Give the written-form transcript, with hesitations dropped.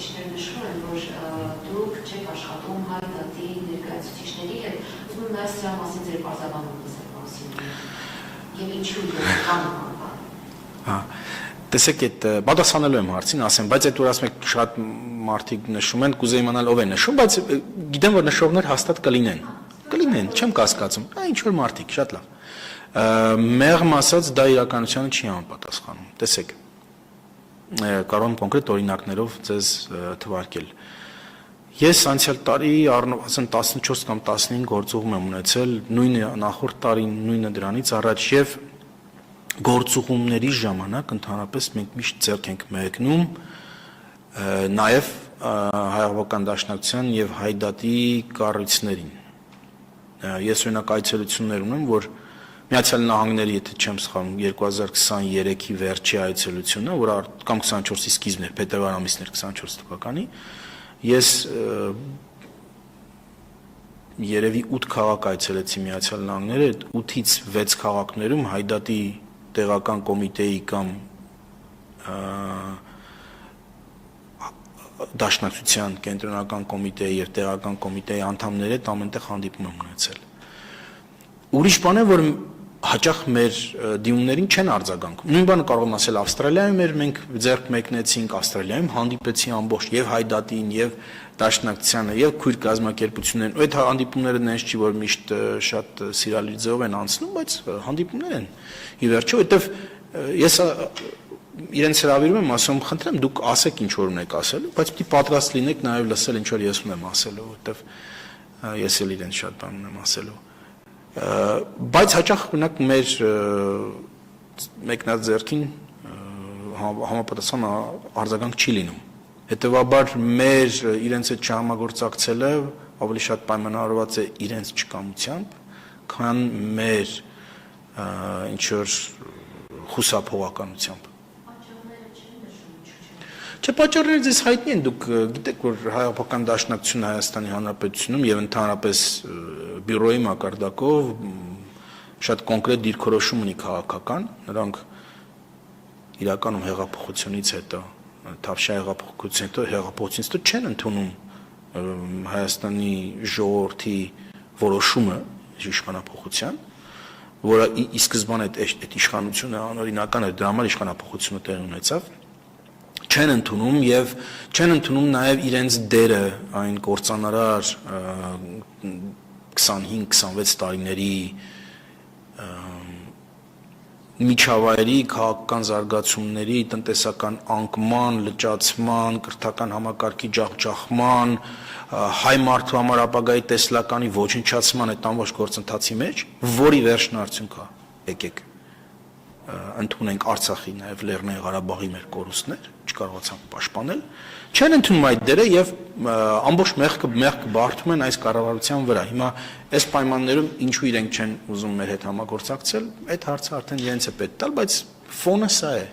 ներկայացուցիչները նշում են, որ դուք չեք աշխատում հայ դատի ներկայացուցիչների հետ, ուզում եմ նաև սրա մասին ձեր պարզաբանումը լսել մասին եւ ինչու կամ Տեսեք, այդ պատասխանելու եմ հարցին, ասեմ, բայց այդ որ ասում եք շատ մարդիկ նշում են, կուզեի իմանալ ով է նշում, բայց գիտեմ, որ նշողներ հաստատ կլինեն, չեմ կասկածում, ինչ որ մարդիկ, շատ լավ։ Մեղմ ասած դա իրականությանը չի համապատասխանում։ Տեսեք, կարող եմ կոնկրետ օրինակներով ձեզ թվարկել։ Ես անցյալ տարի առնվազն 14 կամ 15 գործուղում եմ ունեցել, նույնը նախորդ տարին, նույնը դրանից առաջ եւ գործուղումների ժամանակ ընդհանրապես մենք միշտ ձեռք ենք մեկնում նաև հայ-աղբական դաշնակցության եւ հայդատի կառույցներին։ Ես օրինակ այցելություններ ունեմ, որ Միացյալ Նահանգների, եթե չեմ սխալվում, 2023-ի վերջի այցելությունը, որ կամ 24-ի սկիզբն էր, փետրվար ամիսն էր 24 թվականի, ես երևի 8 քաղաք այցելեցի Միացյալ Նահանգները, այդ 8-ից 6 քաղաքներում հայդատի տեղական կոմիտեի կամ դաշնակցության կենտրոնական կոմիտեի եւ տեղական կոմիտեի անդամների հետ ամենտեղ հանդիպում եմ ունեցել։ Ուրիշ բան է, որ հաճախ մեր դիմումներին չեն արձագանքում։ Նույն բանը կարող եմ ասել Ավստրալիայում էր, մենք ձեռք մեկնեցինք, Ավստրալիայում հանդիպեցի ամբողջ եւ հայդատին եւ դաշնակցությանը եւ քույր կազմակերպություններին։ Այդ հանդիպումները նենց չի, որ միշտ շատ սիրալիր ձևով են անցնում, բայց հանդիպումներ են։ Ի վերջո, որտեվ ես իրենց հրավիրում եմ, ասում եմ, խնդրեմ, դուք ասեք ինչ որ ունեք ասելու, բայց պիտի պատրաստ լինեք նաեւ լսել ինչ որ ես ունեմ ասելու, որտեվ ես էլ իրենց շատ բան ունեմ ասելու։ Բայց հաճախ ունակ մեր մեկնած ձեռքին համապատասխան արձագանք չի լինում։ Հետևաբար մեր իրենց հետ չհամագործակցելը ավելի շատ պայմանավորված է իրենց չկամությամբ, քան մեր ինչ որ խուսափողականությամբ։ Չէ, պատճառները ձեզ հայտնի են, դուք գիտեք, որ հայ-աղբական դաշնակցությունը Հայաստանի Հանրապետությունում եւ ընդհանրապես բյուրոյի մակարդակով շատ կոնկրետ դիրքորոշում ունի քաղաքական, նրանք իրականում հեղափոխությունից հետո, Թավշյա հեղափոխությունից հետո չեն ընդունում Հայաստանի ժողովրդի որոշումը իշխանափոխության, որը ի սկզբանե այդ իշխանությունը անօրինական էր, դրա համար իշխանափոխությունը տեղի ունեցավ, չեն ընդունում եւ չեն ընդունում նաեւ իրենց դերը այն կործանարար 25-26 տարիների միջավայրի քաղաքական զարգացումների, տնտեսական անկման, լճացման, կրթական համակարգի ջախջախման, հայ մարդու համար ապագայի տեսլականի ոչնչացման այդ ամբողջ գործընթացի մեջ, որի վերջնարդյունքը եկեք ընդունենք Արցախի նաև Լեռնային Ղարաբաղի մեր կորուստներ, չկարողացանք պաշտպանել, չեն ընդունում այդ դերը եւ ամբողջ մեղքը բարդում են այս կառավարության վրա։ Հիմա այս պայմաններում ինչու իրենք չեն ուզում մեր հետ համագործակցել, այդ հարցը արդեն իրենց է պետք տալ, բայց ֆոնը սա է։